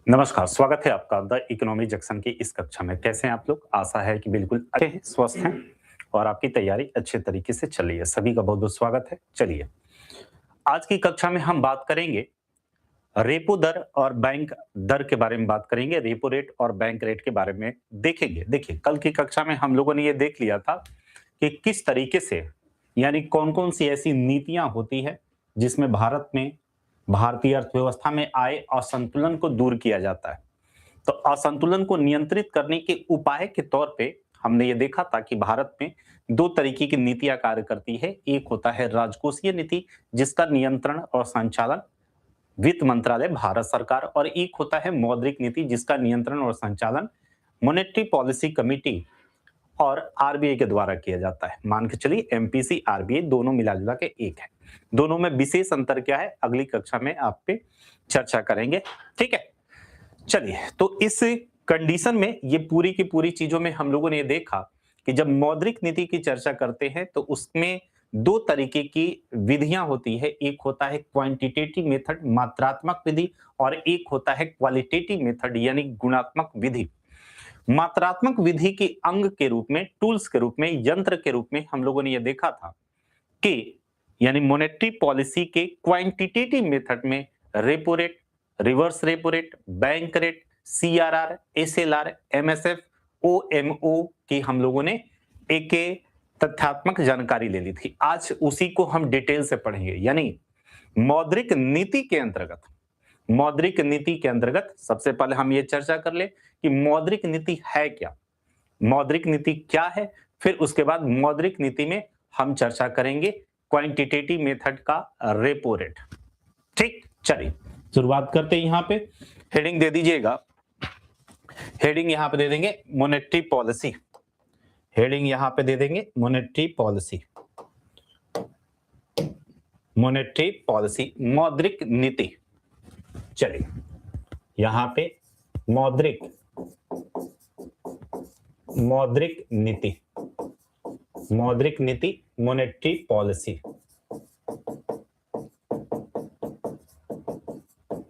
नमस्कार, स्वागत है आपका द इकोनॉमी जंक्शन की इस कक्षा में। कैसे हैं आप लोग? आशा है कि बिल्कुल अच्छे हैं, स्वस्थ हैं और आपकी तैयारी अच्छे तरीके से चल रही है। सभी का बहुत-बहुत स्वागत है। चलिए, आज की कक्षा में हम बात करेंगे रेपो दर और बैंक दर के बारे में बात करेंगे, रेपो रेट और बैंक रेट के बारे में देखेंगे। देखिए, कल की कक्षा में हम लोगों ने ये देख लिया था कि किस तरीके से यानी कौन-कौन सी ऐसी नीतियाँ होती हैं, जिसमें भारत में भारतीय अर्थव्यवस्था में आए असंतुलन को दूर किया जाता है। तो असंतुलन को नियंत्रित करने के उपाय के तौर पे हमने ये देखा था कि भारत में दो तरीके की नीतियां कार्य करती है। एक होता है राजकोषीय नीति, जिसका नियंत्रण और संचालन वित्त मंत्रालय, भारत सरकार, और एक होता है मौद्रिक नीति, जिसका नियंत्रण और संचालन मॉनेटरी पॉलिसी कमेटी और आरबीआई के द्वारा किया जाता है। मान के चलिए एमपीसी आरबीआई दोनों मिला जुला के एक है। दोनों में विशेष अंतर क्या है, अगली कक्षा में आप पे चर्चा करेंगे। ठीक है, चलिए, तो इस कंडीशन में ये पूरी की पूरी चीजों में हम लोगों ने ये देखा कि जब मौद्रिक नीति की चर्चा करते हैं तो उसमें दो तरीके की विधियां होती है। एक होता है क्वांटिटेटिव मेथड, मात्रात्मक विधि, और एक होता है क्वालिटेटिव मेथड यानी गुणात्मक विधि। मात्रात्मक विधि के अंग के रूप में, टूल्स के रूप में, यंत्र के रूप में हम लोगों ने यह देखा था कि यानी मॉनेटरी पॉलिसी के क्वांटिटेटिव मेथड में repo rate, reverse repo rate, bank rate, CRR, SLR, MSF, OMO की हम लोगों ने एक तथ्यात्मक जानकारी ले ली थी। आज उसी को हम डिटेल से पढ़ेंगे। यानी मौद्रिक नीति के अंतर्गत, मौद्रिक नीति के अंतर्गत सबसे पहले हम ये चर्चा कर ले कि मौद्रिक नीति है क्या, मौद्रिक नीति क्या है। फिर उसके बाद मौद्रिक नीति में हम चर्चा करेंगे क्वांटिटेटिव मेथड का रेपो रेट। ठीक, चलिए शुरुआत करते हैं। यहां पे हेडिंग दे दीजिएगा, हेडिंग यहां पे दे देंगे मॉनेटरी पॉलिसी, हेडिंग यहां पे दे देंगे मॉनेटरी पॉलिसी, मॉनेटरी पॉलिसी, मौद्रिक नीति। चलिए यहां पे मौद्रिक, मौद्रिक नीति, मौद्रिक नीति, मॉनेटरी पॉलिसी,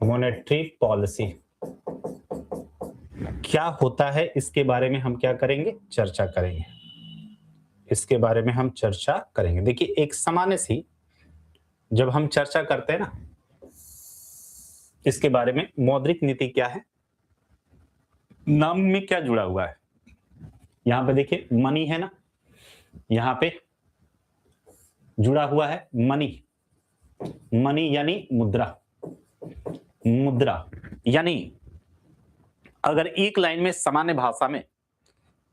मॉनेटरी पॉलिसी क्या होता है, इसके बारे में हम क्या करेंगे, चर्चा करेंगे। इसके बारे में हम चर्चा करेंगे। देखिए, एक सामान्य सी जब हम चर्चा करते हैं ना इसके बारे में, मौद्रिक नीति क्या है, नाम में क्या जुड़ा हुआ है। यहां पे देखिए मनी है ना, यहां पे जुड़ा हुआ है मनी, मनी यानी मुद्रा, मुद्रा यानी अगर एक लाइन में सामान्य भाषा में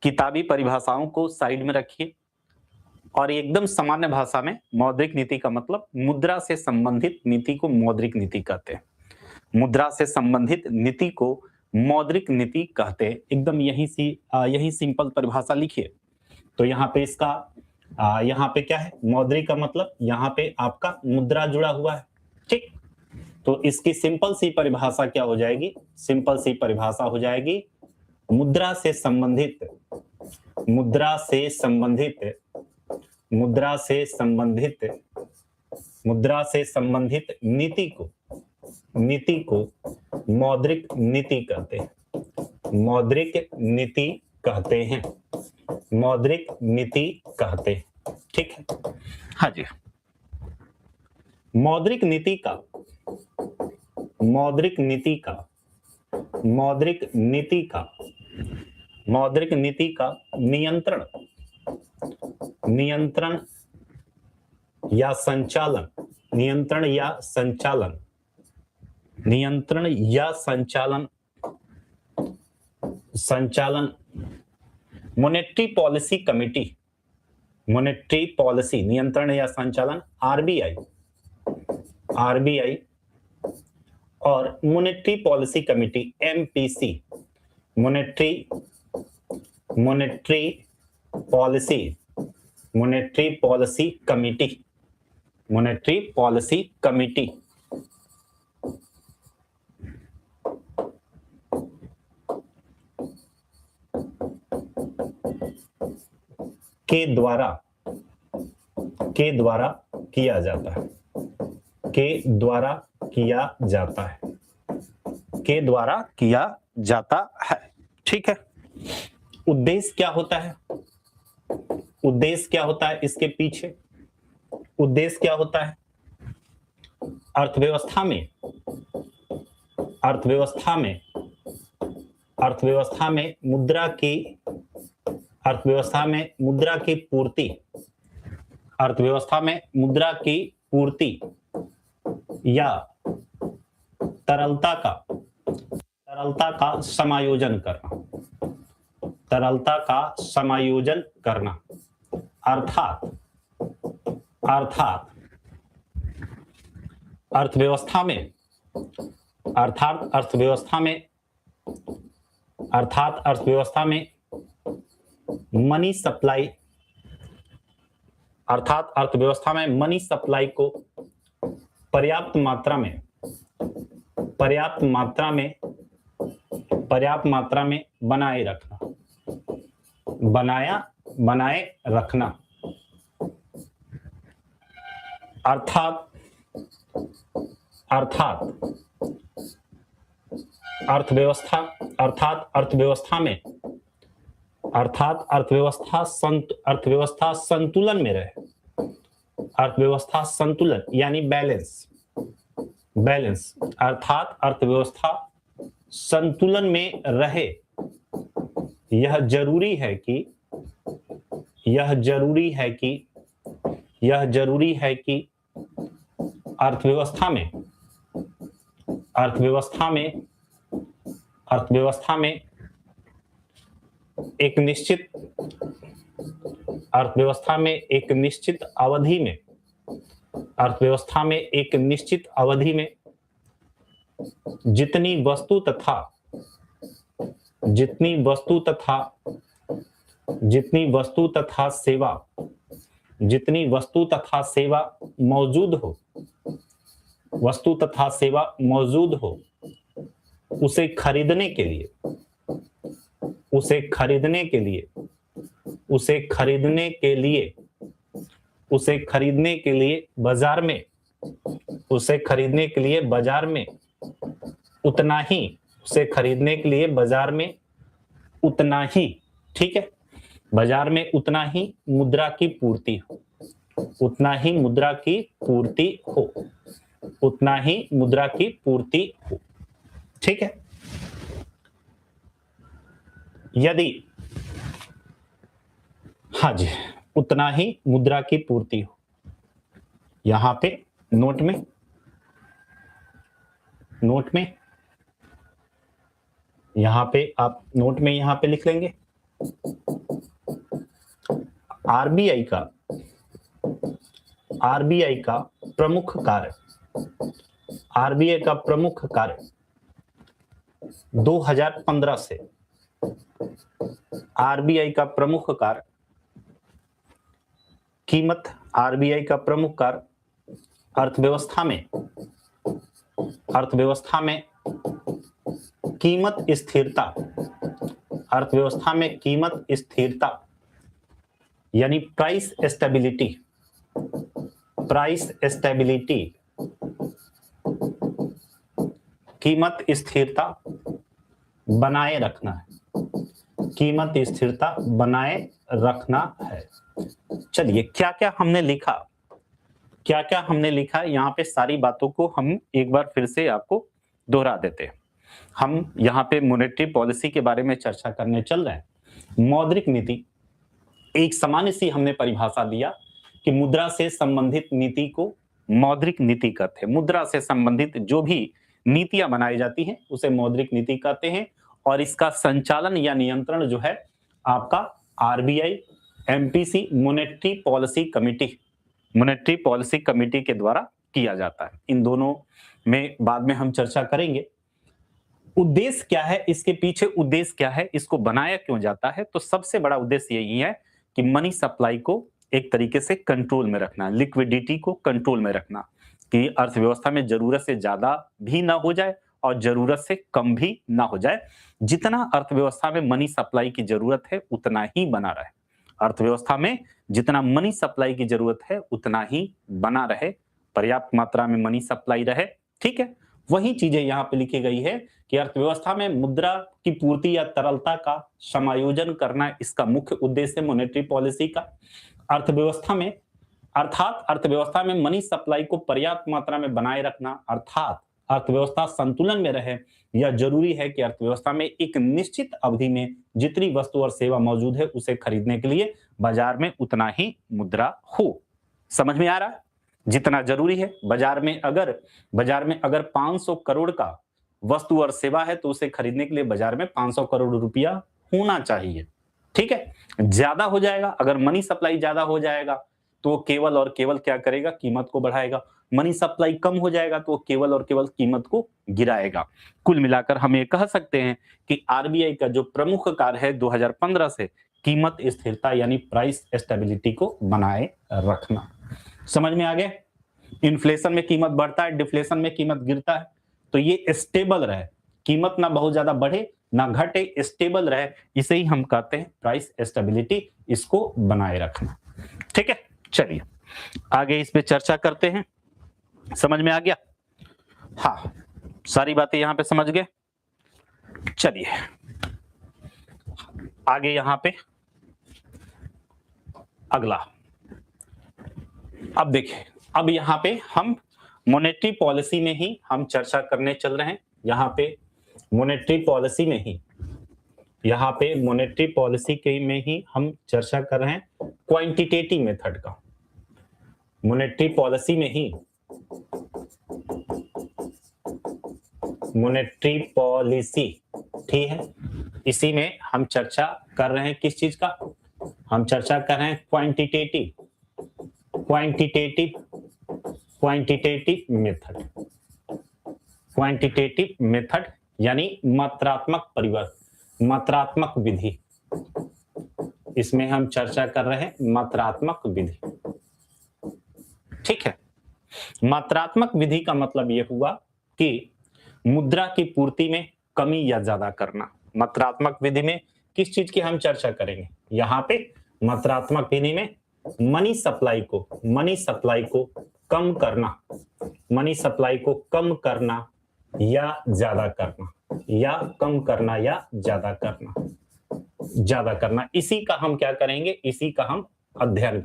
किताबी परिभाषाओं को साइड में रखिए और एकदम सामान्य भाषा में मौद्रिक नीति का मतलब मुद्रा से संबंधित नीति को मौद्रिक नीति कहते हैं। मुद्रा से संबंधित नीति को मौद्रिक नीति कहते हैं। एकदम यही सिंपल परिभाषा लिखिए। तो यहाँ पे इसका यहाँ पे क्या है, मौद्रिक का मतलब यहाँ पे आपका मुद्रा जुड़ा हुआ है। ठीक, तो इसकी सिंपल सी परिभाषा क्या हो जाएगी, सिंपल सी परिभाषा हो जाएगी मुद्रा से संबंधित, मुद्रा से संबंधित, मुद्रा से संबंधित, मुद्रा से संबंधित नीति को, नीति को मौद्रिक नीति कहते हैं, मौद्रिक नीति कहते हैं, मौद्रिक नीति कहते हैं। ठीक है, हाँ जी। मौद्रिक नीति का, मौद्रिक नीति का, मौद्रिक नीति का, मौद्रिक नीति का नियंत्रण, नियंत्रण या संचालन, नियंत्रण या संचालन, नियंत्रण या संचालन, संचालन monetary policy committee, monetary policy नियंत्रण या संचालन आरबीआई, आरबीआई और monetary policy committee MPC, monetary, monetary policy, monetary policy committee, monetary policy committee के द्वारा, के द्वारा किया जाता है, के द्वारा किया जाता है, के द्वारा किया जाता है। ठीक है, उद्देश्य क्या होता है? उद्देश्य क्या होता है इसके पीछे? उद्देश्य क्या होता है? अर्थव्यवस्था में अर्थव्यवस्था में अर्थव्यवस्था में मुद्रा की अर्थव्यवस्था में मुद्रा की पूर्ति अर्थव्यवस्था में मुद्रा की पूर्ति या तरलता का समायोजन करना, तरलता का समायोजन करना, अर्थात अर्थव्यवस्था में मनी सप्लाई को पर्याप्त मात्रा में बनाए रखना, अर्थात अर्थव्यवस्था संतुलन में रहे, अर्थव्यवस्था संतुलन यानी बैलेंस, अर्थात अर्थव्यवस्था संतुलन में रहे। यह जरूरी है कि अर्थव्यवस्था में एक निश्चित अवधि में जितनी वस्तु तथा सेवा मौजूद हो उसे खरीदने के लिए बाजार में उतना ही, ठीक है, बाजार में उतना ही मुद्रा की पूर्ति हो, ठीक है। यदि हाँ जी, उतना ही मुद्रा की पूर्ति हो। यहां पे नोट में यहां पे आप नोट में यहां पे लिख लेंगे, आरबीआई का प्रमुख कार्य 2015 से आरबीआई का प्रमुख कार्य अर्थव्यवस्था में कीमत स्थिरता यानी प्राइस स्टेबिलिटी, कीमत स्थिरता बनाए रखना है। चलिए, क्या क्या हमने लिखा यहाँ पे सारी बातों को हम एक बार फिर से आपको दोहरा देते हैं। हम यहाँ पे मॉनेटरी पॉलिसी के बारे में चर्चा करने चल रहे हैं। मौद्रिक नीति एक सामान्य सी हमने परिभाषा दिया कि मुद्रा से संबंधित नीति को मौद्रिक नीति कहते हैं। मुद्रा से संबंधित जो भी नीतियां बनाई जाती हैं उसे मौद्रिक नीति कहते हैं, और इसका संचालन या नियंत्रण जो है आपका RBI, MPC, monetary policy committee के द्वारा किया जाता है। इन दोनों में बाद में हम चर्चा करेंगे। उद्देश्य क्या है, इसके पीछे उद्देश्य क्या है, इसको बनाया क्यों जाता है? तो सबसे बड़ा उद्देश्य यही है कि मनी सप्लाई को एक तरीके से कंट्रोल में रखना, लिक्विडिटी को कंट्रोल में रखना, कि अर्थव्यवस्था में जरूरत से ज्यादा भी ना हो जाए और जरूरत से कम भी ना हो जाए। जितना अर्थव्यवस्था में मनी सप्लाई की जरूरत है उतना ही बना रहे। अर्थव्यवस्था में जितना मनी सप्लाई की जरूरत है उतना ही बना रहे, पर्याप्त मात्रा में मनी सप्लाई रहे, ठीक है। वही चीजें यहाँ पे लिखी गई है कि अर्थव्यवस्था में मुद्रा की पूर्ति या तरलता का समायोजन करना इसका मुख्य उद्देश्य मॉनेटरी पॉलिसी का। अर्थव्यवस्था में मनी सप्लाई को पर्याप्त मात्रा में बनाए रखना, अर्थात अर्थव्यवस्था संतुलन में रहे। यह जरूरी है कि अर्थव्यवस्था में एक निश्चित अवधि में जितनी वस्तु और सेवा मौजूद है उसे खरीदने के लिए बाजार में उतना ही मुद्रा हो। समझ में आ रहा है? जितना जरूरी है बाजार में अगर 500 करोड़ का वस्तु और सेवा है तो उसे खरीदने के लिए बाजार में 500 करोड़ रुपया होना चाहिए। ठीक है, ज्यादा हो जाएगा, अगर मनी सप्लाई ज्यादा हो जाएगा तो केवल और केवल क्या करेगा, कीमत को बढ़ाएगा। मनी सप्लाई कम हो जाएगा तो केवल और केवल कीमत को गिराएगा। कुल मिलाकर हम ये कह सकते हैं कि आरबीआई का जो प्रमुख कार्य है 2015 से कीमत स्थिरता यानी प्राइस स्टेबिलिटी को बनाए रखना। समझ में आ गया? इन्फ्लेशन में कीमत बढ़ता है, डिफ्लेशन में कीमत गिरता है, तो ये स्टेबल रहे, कीमत ना बहुत ज्यादा बढ़े ना घटे, स्टेबल रहे, इसे ही हम कहते हैं प्राइस स्टेबिलिटी, इसको बनाए रखना। ठीक है, चलिए आगे इस पे चर्चा करते हैं। समझ में आ गया? हाँ, सारी बातें यहां पे समझ गए। चलिए आगे यहां पे अगला, अब देखिए, अब यहां पे हम मॉनेटरी पॉलिसी में ही हम चर्चा करने चल रहे हैं। यहां पे मॉनेटरी पॉलिसी में ही हम चर्चा कर रहे हैं क्वांटिटेटिव मेथड का। मॉनेटरी पॉलिसी ठीक है, इसी में हम चर्चा कर रहे हैं किस चीज का, हम चर्चा कर रहे हैं क्वांटिटेटिव मेथड यानी मात्रात्मक विधि। इसमें हम चर्चा कर रहे हैं मात्रात्मक विधि। ठीक है, मात्रात्मक विधि का मतलब यह हुआ कि मुद्रा की पूर्ति में कमी या ज्यादा करना। मात्रात्मक विधि में किस चीज की हम चर्चा करेंगे? यहाँ पे मात्रात्मक विधि में मनी सप्लाई को कम करना या ज्यादा करना, इसी का हम क्या करेंगे? इसी का हम अध्ययन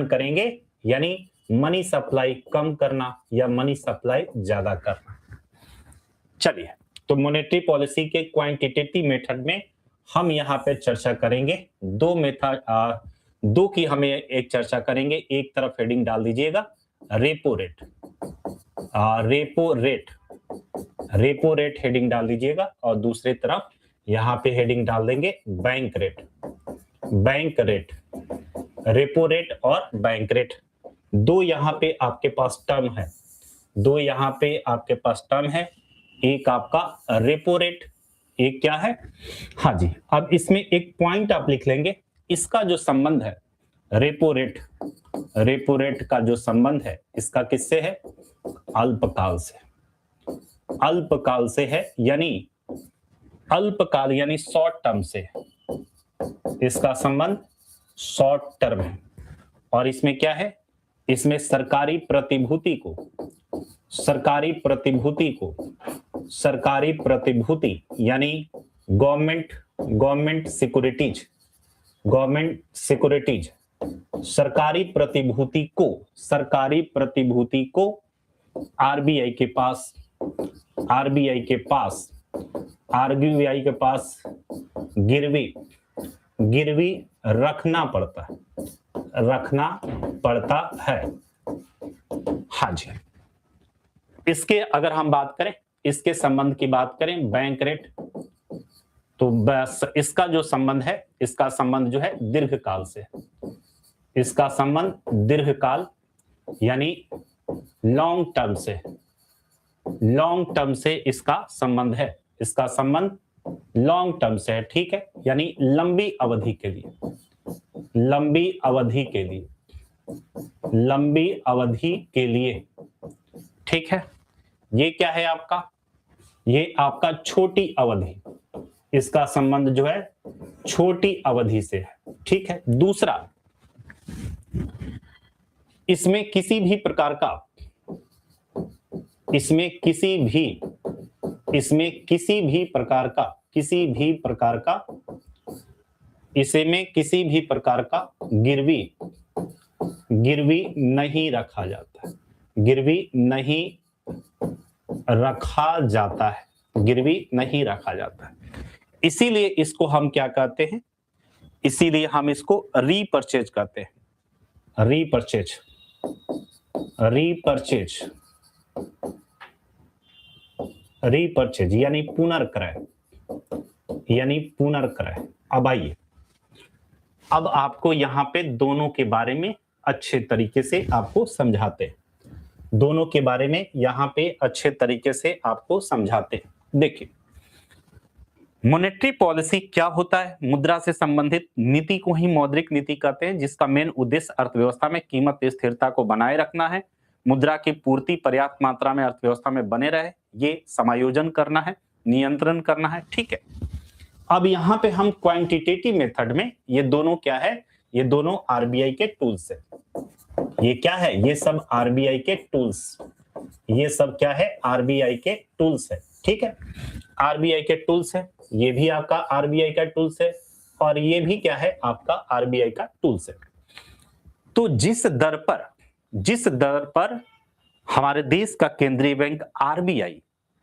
करेंगे, यानी मनी सप्लाई कम करना या मनी सप्लाई ज्यादा करना। चलिए, तो मॉनेटरी पॉलिसी के क्वांटिटेटिव मेथड में हम यहाँ पे चर्चा करेंगे दो मेथड, दो की हमें एक चर्चा करेंगे। एक तरफ हेडिंग डाल दीजिएगा रेपो रेट हेडिंग डाल दीजिएगा, और दूसरी तरफ यहाँ पे हेडिंग डाल देंगे बैंक रेट। रेपो रेट और बैंक रेट, दो यहाँ पे आपके पास टर्म है। एक आपका रेपो रेट, एक क्या है? हाँ जी, अब इसमें एक पॉइंट आप लिख लेंगे, इसका जो संबंध है रेपो रेट का जो संबंध है इसका किससे है? अल्पकाल से है, यानी अल्पकाल यानी शॉर्ट टर्म से, इसका संबंध शॉर्ट टर्म है। और इसमें क्या है? इसमें सरकारी प्रतिभूति यानी गवर्नमेंट सिक्योरिटीज, सरकारी प्रतिभूति को आरबीआई के पास गिरवी रखना पड़ता है। हाँ जी, इसके अगर हम बात करें, इसके संबंध की बात करें बैंक रेट, तो बस इसका जो संबंध है, इसका संबंध जो है दीर्घकाल से, इसका संबंध दीर्घकाल यानी लॉन्ग टर्म से इसका संबंध है, इसका संबंध लॉन्ग टर्म से है। ठीक है, यानी लंबी अवधि के लिए। ठीक है, ये क्या है आपका? ये आपका छोटी अवधि, इसका संबंध जो है छोटी अवधि से है। ठीक है, दूसरा, इसमें किसी भी प्रकार का इसमें किसी भी प्रकार का इसमें किसी भी प्रकार का गिरवी नहीं रखा जाता है, गिरवी नहीं रखा जाता है, गिरवी नहीं रखा जाता है। इसीलिए इसको हम क्या कहते हैं, इसीलिए हम इसको रीपर्चेज कहते हैं, रीपर्चेज, रीपर्चेज, रीपर्चेज यानी पुनर्क्रय, यानी पुनर्क्रय। अब आइए, अब आपको यहां पे दोनों के बारे में अच्छे तरीके से आपको समझाते हैं, दोनों के बारे में यहां पे अच्छे तरीके से आपको समझाते हैं। देखिए, मॉनेटरी पॉलिसी क्या होता है? मुद्रा से संबंधित नीति को ही मौद्रिक नीति कहते हैं, जिसका मेन उद्देश्य अर्थव्यवस्था में कीमत स्थिरता को बनाए रखना है, मुद्रा की पूर्ति पर्याप्त मात्रा में अर्थव्यवस्था में बने रहे, ये समायोजन करना है, नियंत्रण करना है। ठीक है, अब यहां पे हम क्वांटिटेटिव मेथड में ये दोनों क्या है, ये दोनों आरबीआई के टूल्स है। ये क्या है? ये सब आरबीआई के टूल्स, ये सब क्या है? आरबीआई के टूल्स है। ठीक है, आरबीआई के टूल्स है, ये भी आपका आरबीआई का टूल्स है और ये भी क्या है? आपका आरबीआई का टूल्स है। तो जिस दर पर हमारे देश का केंद्रीय बैंक आरबीआई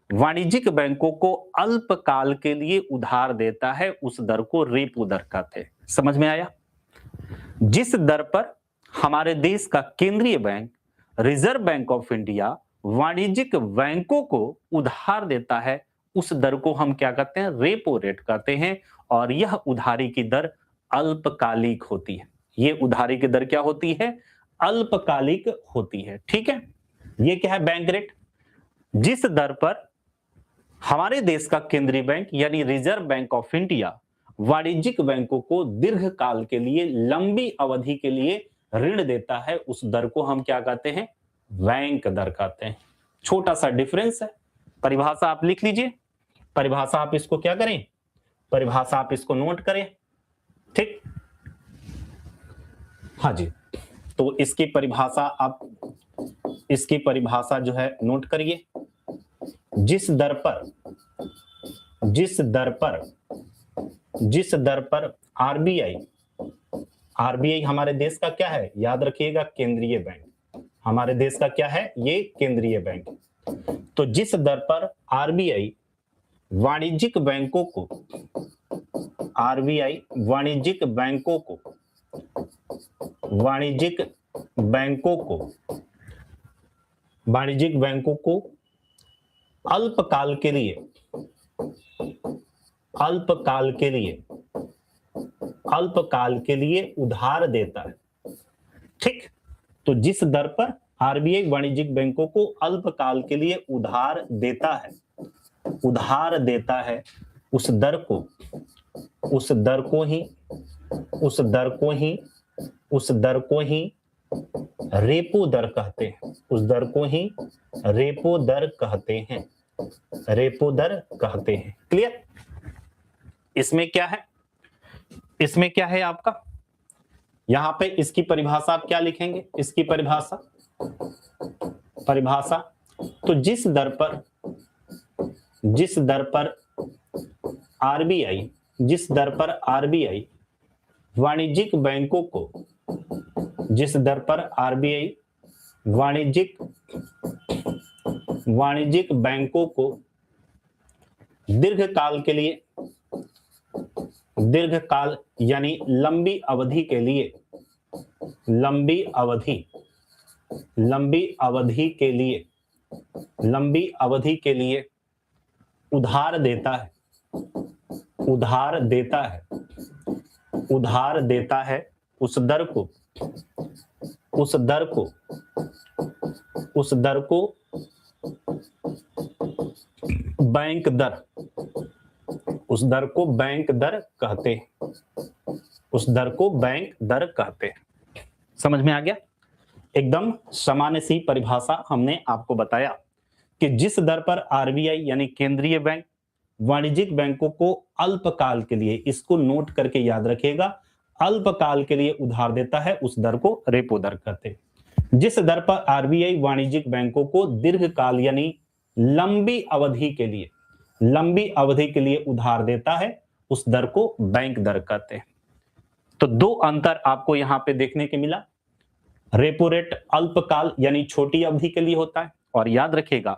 वाणिज्यिक बैंकों को अल्पकाल के लिए उधार देता है, उस दर को रेपो दर कहते हैं। समझ में आया? जिस दर पर हमारे देश का केंद्रीय bank reserve bank of India वाणिज्यिक बैंकों को उधार देता है, उस दर को हम क्या कहते हैं? रेपो रेट कहते हैं। और यह उधारी की दर अल्पकालिक होती है। ये उधारी की दर क्या होती है? अल्पकालिक होती है। ठीक है, ये क्या है? Bank rate. जिस दर पर हमारे देश का केंद्रीय बैंक यानी रिजर्व बैंक ऑफ इंडिया वाणिज्यिक बैंकों को दीर्घकाल के लिए, लंबी अवधि के लिए ऋण देता है, उस दर को हम क्या कहते हैं? बैंक दर कहते हैं। छोटा सा डिफरेंस है। परिभाषा आप लिख लीजिए, परिभाषा आप इसको क्या करें? परिभाषा आप इसको नोट करें। ठीक, हाँ जी, तो इसकी परिभाषा आप, इसकी परिभाषा जो है नोट करिए। जिस दर पर आरबीआई हमारे देश का क्या है? याद रखिएगा, केंद्रीय बैंक। हमारे देश का क्या है? ये केंद्रीय बैंक। तो जिस दर पर आरबीआई वाणिज्यिक बैंकों को, आरबीआई वाणिज्यिक बैंकों को अल्पकाल के लिए उधार देता है। ठीक, तो जिस दर पर आरबीआई वाणिज्यिक बैंकों को अल्पकाल के लिए उधार देता है, उस दर को ही रेपो दर कहते हैं। उस दर को ही रेपो दर कहते हैं, रेपो दर कहते हैं। क्लियर? इसमें क्या है? इसमें क्या है आपका? यहां पे इसकी परिभाषा आप क्या लिखेंगे? इसकी परिभाषा तो जिस दर पर आरबीआई वाणिज्यिक बैंकों को, जिस दर पर आरबीआई वाणिज्यिक बैंकों को दीर्घकाल यानी लंबी अवधि के लिए उधार देता है, उस दर को बैंक दर, उस दर को बैंक दर कहते हैं, उस दर को बैंक दर कहते हैं। समझ में आ गया? एकदम सामान्य सी परिभाषा हमने आपको बताया कि जिस दर पर आरबीआई यानी केंद्रीय बैंक वाणिज्यिक बैंकों को अल्पकाल के लिए, इसको नोट करके याद रखिएगा, अल्पकाल के लिए उधार देता है, उस दर को रेपो दर कहते हैं। जिस दर पर आरबीआई वाणिज्यिक बैंकों को दीर्घकाल यानी लंबी अवधि के लिए उधार देता है, उस दर को बैंक दर कहते हैं। तो दो अंतर आपको यहां पे देखने के मिला। रेपो रेट अल्पकाल यानी छोटी अवधि के लिए होता है, और याद रखिएगा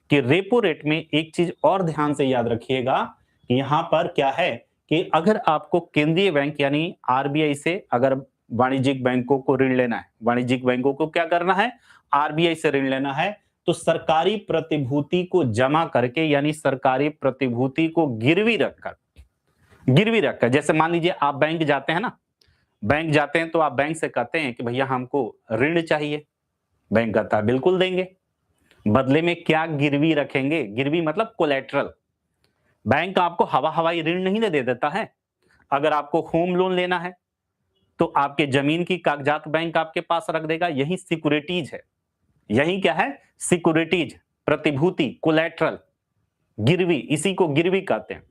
कि रेपो रेट में एक चीज और ध्यान से याद रखिएगा कि यहां पर क्या है कि अगर आपको केंद्रीय बैंक यानी आरबीआई से अगर वाणिज्यिक बैंकों को ऋण लेना है, वाणिज्यिक बैंकों को क्या करना है, आरबीआई से ऋण लेना है, तो सरकारी प्रतिभूति को जमा करके यानी सरकारी प्रतिभूति को गिरवी रखकर, जैसे मान लीजिए आप बैंक जाते हैं ना, बैंक जाते हैं तो आप बैंक से कहते हैं कि भैया हमको ऋण चाहिए, बैंक कहता है बिल्कुल देंगे। बदले में क्या गिरवी रखेंगे, गिरवी मतलब कोलेटरल। बैंक आपको हवाई ऋण नहीं दे देता है। अगर आपको होम लोन लेना है तो आपके जमीन की कागजात बैंक आपके पास रख देगा, यही सिक्योरिटीज है। यही क्या है, सिक्योरिटीज, प्रतिभूति, कोलेटरल, गिरवी, इसी को गिरवी कहते हैं।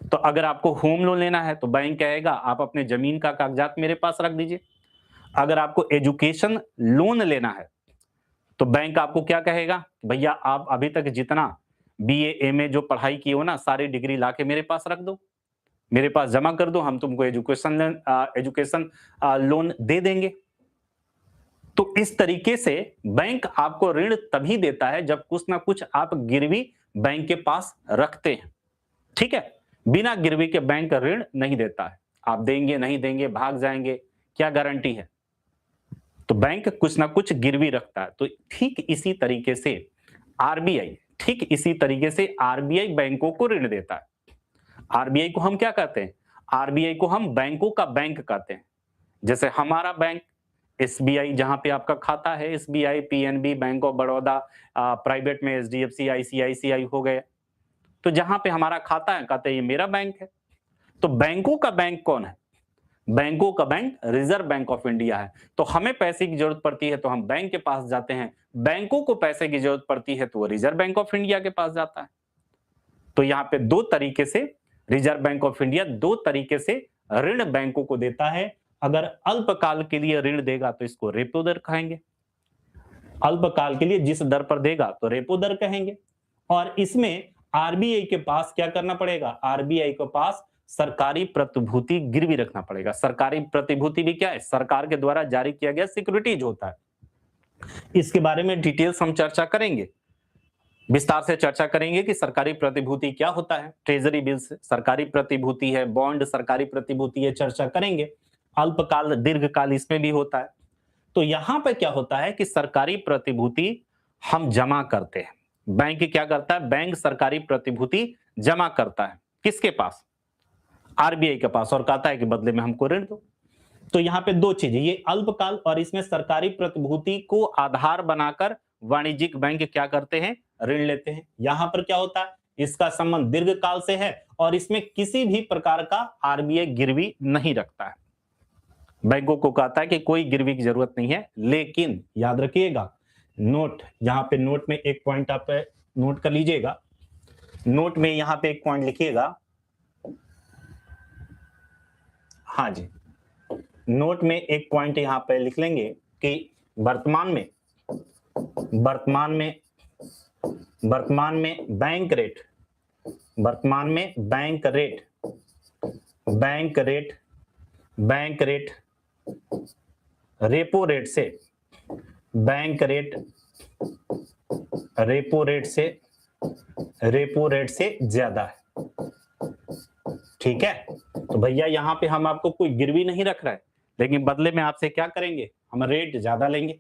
तो अगर आपको होम लोन लेना है तो बैंक कहेगा आप अपने जमीन का कागजात मेरे पास रख दीजिए। अगर आपको एजुकेशन लोन लेना है तो बैंक आपको क्या कहेगा, भैया आप अभी तक जितना बीए एमए जो पढ़ाई की हो ना, सारी डिग्री लाके मेरे पास रख दो, मेरे पास जमा कर दो, हम तुमको एजुकेशन लोन दे देंगे। तो इस तरीके से बैंक आपको ऋण तभी देता है जब कुछ ना कुछ आप गिरवी बैंक के पास रखते हैं। ठीक है, बिना गिरवी के बैंक ऋण नहीं देता है। आप देंगे नहीं देंगे, भाग जाएंगे, क्या गारंटी है। तो बैंक कुछ ना कुछ गिरवी रखता है। तो ठीक इसी तरीके से आरबीआई बैंकों को ऋण देता है। आरबीआई को हम क्या कहते हैं, आरबीआई को हम बैंकों का बैंक कहते हैं। जैसे हमारा बैंक एसबीआई, जहां पे आपका खाता है, SBI, PNB, bank of Baroda, private में एचडीएफसी, आईसीआईसीआई हो गए। तो जहां पे हमारा खाता है कहते हैं ये मेरा बैंक है। तो बैंकों का बैंक कौन है, बैंकों का bank reserve bank of India है। तो हमें पैसे की जरूरत पड़ती है तो हम बैंक के पास जाते हैं, बैंकों को पैसे की जरूरत पड़ती है तो वो रिजर्व बैंक ऑफ इंडिया के पास जाता है। तो यहाँ पे दो तरीके से रिजर्व बैंक ऑफ इंडिया दो तरीके से ऋण बैंकों को देता है। अगर अल्पकाल के लिए ऋण देगा तो इसको रेपो दर कहेंगे, अल्पकाल के लिए जिस दर पर देगा तो रेपो दर कहेंगे। और इसमें आरबीआई के पास क्या करना पड़ेगा, आरबीआई के पास सरकारी प्रतिभूति गिरवी रखना पड़ेगा। सरकारी प्रतिभूति भी क्या है, सरकार के द्वारा जारी किया गया सिक्योरिटीज होता है। इसके बारे में डिटेल्स हम चर्चा करेंगे, विस्तार से चर्चा करेंगे कि सरकारी प्रतिभूति क्या होता है। ट्रेजरी बिल्स सरकारी प्रतिभूति है, बॉन्ड सरकारी प्रतिभूति है, चर्चा करेंगे। अल्पकाल दीर्घकाल इसमें भी होता है। तो यहां पर क्या होता है कि सरकारी प्रतिभूति हम जमा करते हैं। बैंक क्या करता है, बैंक सरकारी प्रतिभूति जमा करता है, किसके पास, आरबीआई के पास, और कहता है कि बदले में हमको ऋण दो। तो यहाँ पे दो चीजें, ये अल्पकाल और इसमें सरकारी प्रतिभूति को आधार बनाकर वाणिज्यिक बैंक क्या करते हैं, ऋण लेते हैं। यहां पर क्या होता है, इसका संबंध दीर्घकाल से है और इसमें किसी भी प्रकार का आरबीआई गिरवी नहीं रखता है। बैंकों को कहता है कि कोई गिरवी की जरूरत नहीं है। लेकिन याद रखिएगा, नोट, यहाँ पे नोट में एक पॉइंट आप नोट कर लीजिएगा, नोट में यहाँ पे एक पॉइंट लिखिएगा। हाँ जी, नोट में एक पॉइंट यहाँ पे लिख लेंगे कि वर्तमान में बैंक रेट रेपो रेट से ज्यादा है। ठीक है, तो भैया यहां पे हम आपको कोई गिरवी नहीं रख रहा है, लेकिन बदले में आपसे क्या करेंगे, हम रेट ज्यादा लेंगे।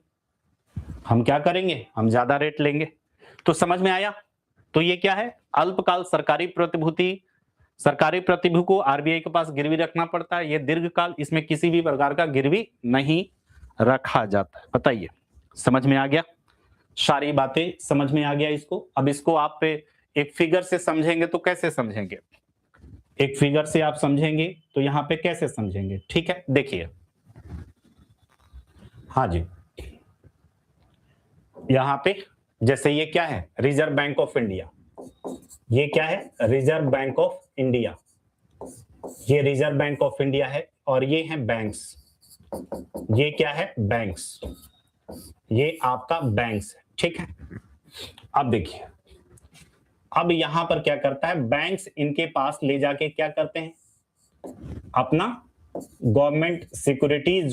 हम क्या करेंगे, हम ज्यादा रेट लेंगे। तो समझ में आया। तो ये क्या है, अल्पकाल सरकारी प्रतिभूति को आरबीआई के पास गिरवी रखना पड़ता है। ये दीर्घकाल, इसमें किसी भी प्रकार का गिरवी नहीं रखा जाता है। बताइए, समझ में आ गया, सारी बातें समझ में आ गया इसको। अब इसको आप एक फिगर से समझेंगे तो कैसे समझेंगे, एक फिगर से आप समझेंगे तो यहां पे कैसे समझेंगे। ठीक है, देखिए, हाँ जी, यहां पे जैसे ये क्या है, रिजर्व बैंक ऑफ इंडिया, ये क्या है, रिजर्व बैंक ऑफ इंडिया, ये रिजर्व बैंक ऑफ इंडिया है, और ये है बैंक्स, ये क्या है, बैंक्स। ये आपका बैंक्स है, ठीक है। अब देखिए, अब यहां पर क्या करता है, बैंक्स इनके पास ले जाके क्या करते हैं, अपना गवर्नमेंट सिक्योरिटीज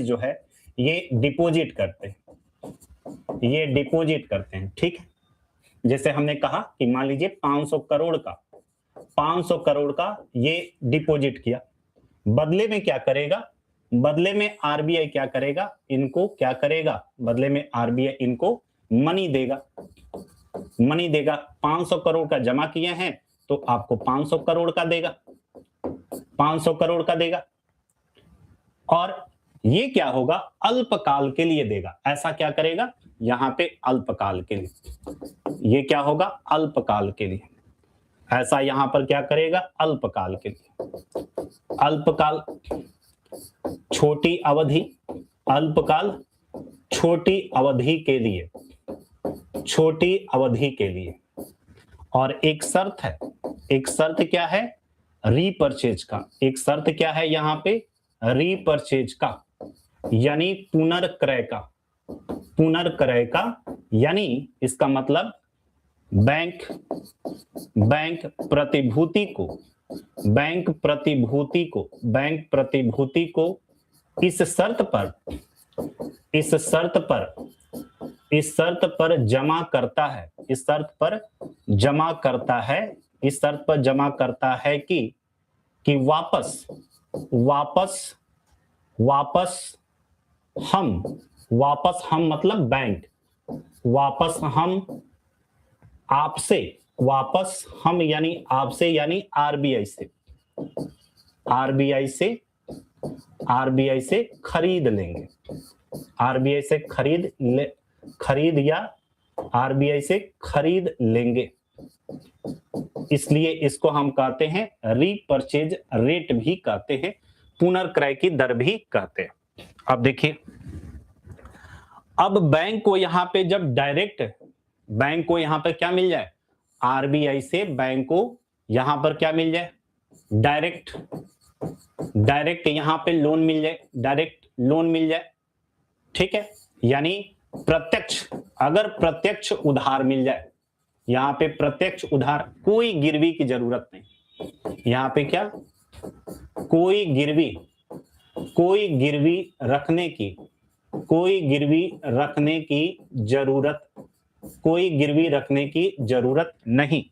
जो है ये डिपॉजिट करते हैं, ठीक है। जैसे हमने कहा कि मान लीजिए 500 करोड़ का ये डिपॉजिट किया, बदले में क्या करेगा, बदले में आरबीआई क्या करेगा, इनको क्या करेगा, बदले में आरबीआई इनको मनी देगा। 500 करोड़ का जमा किए हैं तो आपको 500 करोड़ का देगा, 500 करोड़ का देगा। और ये क्या होगा, अल्पकाल के लिए देगा। ऐसा क्या करेगा, यहां पे अल्पकाल के लिए, ये क्या होगा, अल्पकाल के लिए। ऐसा यहां पर क्या करेगा, अल्पकाल के लिए। अल्पकाल छोटी अवधि, अल्पकाल छोटी अवधि के लिए, छोटी अवधि के लिए। और एक शर्त है, एक शर्त क्या है, रीपर्चेज का। एक शर्त क्या है यहां पे, रीपर्चेज का, यानी पुनर्क्रय का। पुनर्क्रय का यानी इसका मतलब बैंक प्रतिभूति को इस शर्त पर जमा करता है, इस शर्त पर जमा करता है कि वापस हम मतलब बैंक, वापस हम यानी आपसे यानी आरबीआई से खरीद लेंगे, आरबीआई से खरीद लेंगे। इसलिए इसको हम कहते हैं रीपर्चेज रेट भी कहते हैं, पुनर्क्रय की दर भी कहते हैं। अब देखिए, अब बैंक को यहां पे जब डायरेक्ट, बैंक को यहां पर क्या मिल जाए, आरबीआई से बैंक को यहां पर क्या मिल जाए, डायरेक्ट यहां पे लोन मिल जाए, डायरेक्ट लोन मिल जाए, ठीक है। यानी प्रत्यक्ष, अगर प्रत्यक्ष उधार मिल जाए, यहां पे प्रत्यक्ष उधार, कोई गिरवी की जरूरत नहीं, यहां पे क्या, कोई गिरवी रखने की जरूरत नहीं।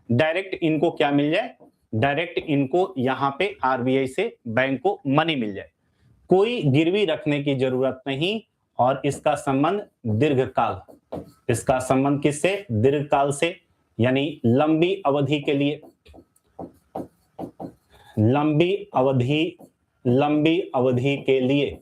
डायरेक्ट इनको क्या मिल जाए, डायरेक्ट इनको यहां पे आरबीआई से बैंक को मनी मिल जाए, कोई गिरवी रखने की जरूरत नहीं। और इसका संबंध दीर्घकाल, इसका संबंध किससे, दीर्घकाल से, यानी लंबी अवधि के लिए, लंबी अवधि के लिए।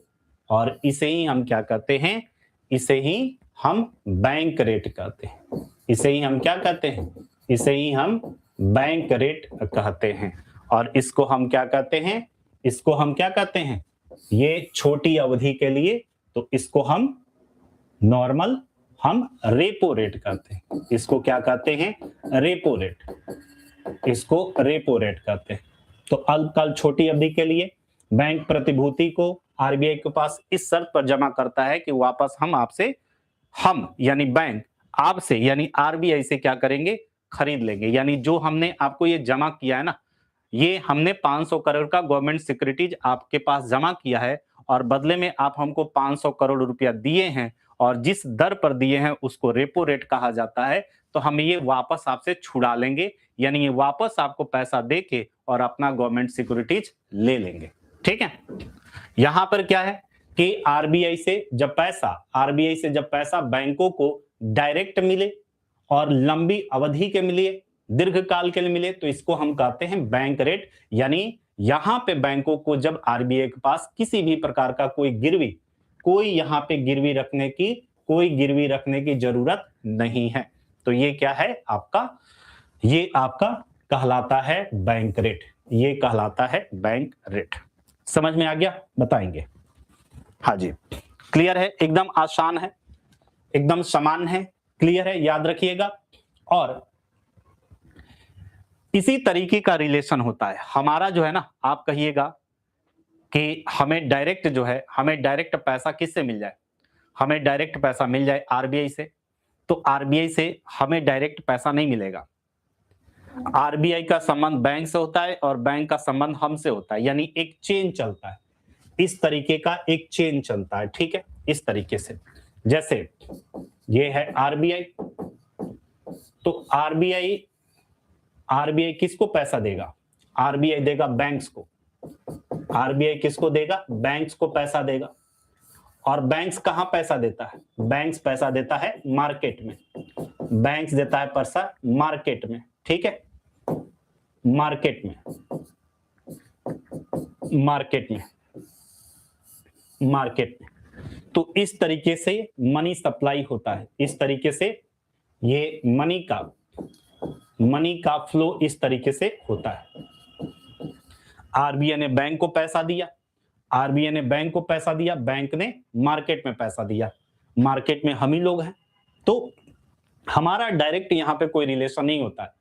और इसे ही हम क्या कहते हैं, इसे ही हम बैंक रेट कहते हैं, इसे ही हम क्या कहते हैं, इसे ही हम बैंक रेट कहते हैं। और इसको हम क्या कहते हैं, इसको हम क्या कहते हैं, ये छोटी अवधि के लिए, तो इसको हम नॉर्मल, हम रेपो रेट कहते हैं। इसको क्या कहते हैं, रेपो रेट, इसको रेपो रेट कहते हैं। तो अल्पकाल छोटी अवधि के लिए बैंक प्रतिभूति को आरबीआई के पास इस शर्त पर जमा करता है कि वापस हम यानी बैंक आपसे यानी आरबीआई से क्या करेंगे, खरीद लेंगे। यानी जो हमने आपको ये जमा किया है ना, ये हमने 500 करोड़ का गवर्नमेंट सिक्योरिटीज आपके पास जमा किया है, और बदले में आप हमको 500 करोड़ रुपया दिए हैं, और जिस दर पर दिए हैं उसको रेपो रेट कहा जाता है। तो हम ये वापस आपसे छुड़ा लेंगे, यानी ये वापस आपको पैसा देके और अपना गवर्नमेंट सिक्योरिटीज ले लेंगे, ठीक है। यहां पर क्या है कि आरबीआई से जब पैसा बैंकों को डायरेक्ट मिले और लंबी अवधि के मिले, दीर्घकाल के लिए मिले, तो इसको हम कहते हैं बैंक रेट। यानी यहां पे बैंकों को जब आरबीआई के पास किसी भी प्रकार का कोई यहां पे गिरवी रखने की जरूरत नहीं है, तो ये क्या है आपका, ये आपका कहलाता है बैंक रेट, ये कहलाता है बैंक रेट। समझ में आ गया, बताएंगे। हाँ जी, क्लियर है, एकदम आसान है, एकदम समान है, क्लियर है, याद रखिएगा। और इसी तरीके का रिलेशन होता है हमारा, जो है ना, आप कहिएगा कि हमें डायरेक्ट जो है, हमें डायरेक्ट पैसा किससे मिल जाए, हमें डायरेक्ट पैसा मिल जाए आरबीआई से, तो आरबीआई से हमें डायरेक्ट पैसा नहीं मिलेगा। आरबीआई का संबंध बैंक से होता है और बैंक का संबंध हमसे होता है, यानी एक चेन चलता है, इस तरीके का एक चेन चलता है, ठीक है, इस तरीके से। जैसे ये है आरबीआई, तो आरबीआई किसको पैसा देगा, आरबीआई देगा बैंक्स को, आरबीआई किसको देगा, बैंक्स को पैसा देगा। और बैंक्स कहां पैसा देता है, बैंक्स पैसा देता है मार्केट में, बैंक्स देता है पैसा मार्केट में, ठीक है, मार्केट में, मार्केट में, मार्केट में। तो इस तरीके से मनी सप्लाई होता है, इस तरीके से ये मनी का फ्लो इस तरीके से होता है। आरबीआई ने बैंक को पैसा दिया, आरबीआई ने बैंक को पैसा दिया, बैंक ने मार्केट में पैसा दिया, मार्केट में हम ही लोग हैं, तो हमारा डायरेक्ट यहां पे कोई रिलेशन नहीं होता है,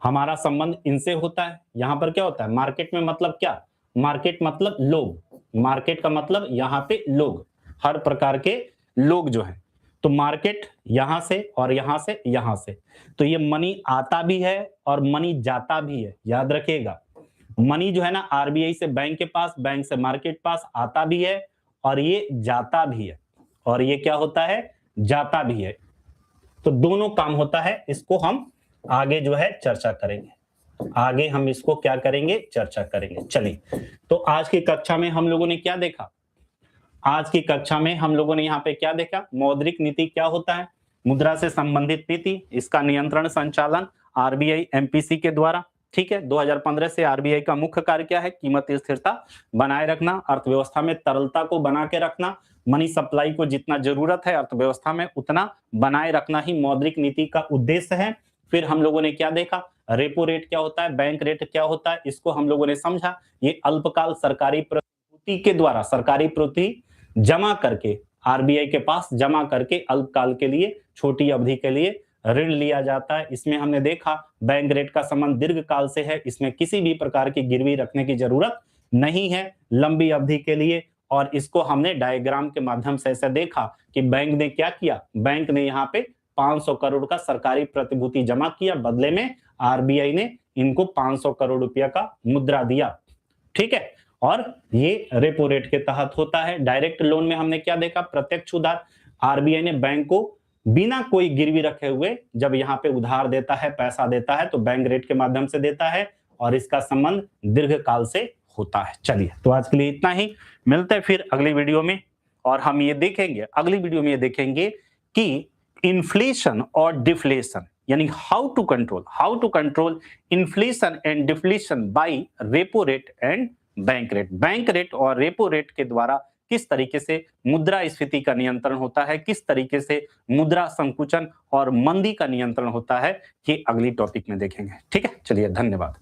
हमारा संबंध इनसे होता है। यहां पर क्या होता है, मार्केट में मतलब क्या, मार्केट मतलब लोग, मार्केट का मतलब यहां पे लोग, हर प्रकार के लोग जो हैं, तो मार्केट यहां से और यहां से यहां से, तो ये मनी आता भी है और मनी जाता भी है, याद रखिएगा। मनी जो है ना आरबीआई से बैंक के पास, बैंक से मार्केट पास आता भी है और ये जाता भी है, और ये क्या होता है, जाता भी है। तो दोनों काम होता है, इसको हम आगे जो है चर्चा करेंगे, आगे हम इसको क्या करेंगे, चर्चा करेंगे। चलिए, तो आज की कक्षा में हम लोगों ने क्या देखा, आज की कक्षा में हम लोगों ने यहाँ पे क्या देखा, मौद्रिक नीति क्या होता है, मुद्रा से संबंधित नीति, इसका नियंत्रण संचालन आरबीआई एमपीसी के द्वारा, ठीक है। 2015 से आरबीआई का मुख्य कार्य क्या है, कीमत स्थिरता बनाए रखना, अर्थव्यवस्था में तरलता को बना के रखना, मनी सप्लाई को जितना जरूरत है अर्थव्यवस्था में उतना बनाए रखना ही मौद्रिक नीति का उद्देश्य है। फिर हम लोगों ने क्या देखा, रेपो रेट क्या होता है, बैंक रेट क्या होता है, इसको हम लोगों ने समझा। ये अल्पकाल सरकारी प्रतिभूति के द्वारा, सरकारी प्रतिभूति जमा करके आरबीआई के पास जमा करके अल्पकाल के लिए, छोटी अवधि के लिए ऋण लिया जाता है। इसमें हमने देखा बैंक रेट का संबंध दीर्घ काल से है, इसमें किसी भी प्रकार की गिरवी रखने की जरूरत नहीं है लंबी अवधि के लिए। और इसको हमने डायग्राम के माध्यम से ऐसे देखा कि बैंक ने क्या किया, बैंक ने यहाँ पे 500 करोड़ का सरकारी प्रतिभूति जमा किया, बदले में आरबीआई ने इनको 500 करोड़ रुपया का मुद्रा दिया, ठीक है। और ये रेपो रेट के तहत होता है। डायरेक्ट लोन में हमने क्या देखा, प्रत्यक्ष उधार, आरबीआई ने बैंक को बिना कोई गिरवी रखे हुए जब यहाँ पे उधार देता है, पैसा देता है, तो बैंक रेट के माध्यम से देता है और इसका संबंध दीर्घ काल से होता है। चलिए, तो आज के लिए इतना ही, मिलते हैं फिर अगली वीडियो में, और हम ये देखेंगे, अगली वीडियो में ये देखेंगे कि इन्फ्लेशन और डिफ्लेशन, यानी how to control inflation and deflation by repo rate and bank rate. Bank rate और रेपो रेट के द्वारा किस तरीके से मुद्रास्फीति का नियंत्रण होता है, किस तरीके से मुद्रा संकुचन और मंदी का नियंत्रण होता है, ये अगली टॉपिक में देखेंगे, ठीक है। चलिए, धन्यवाद।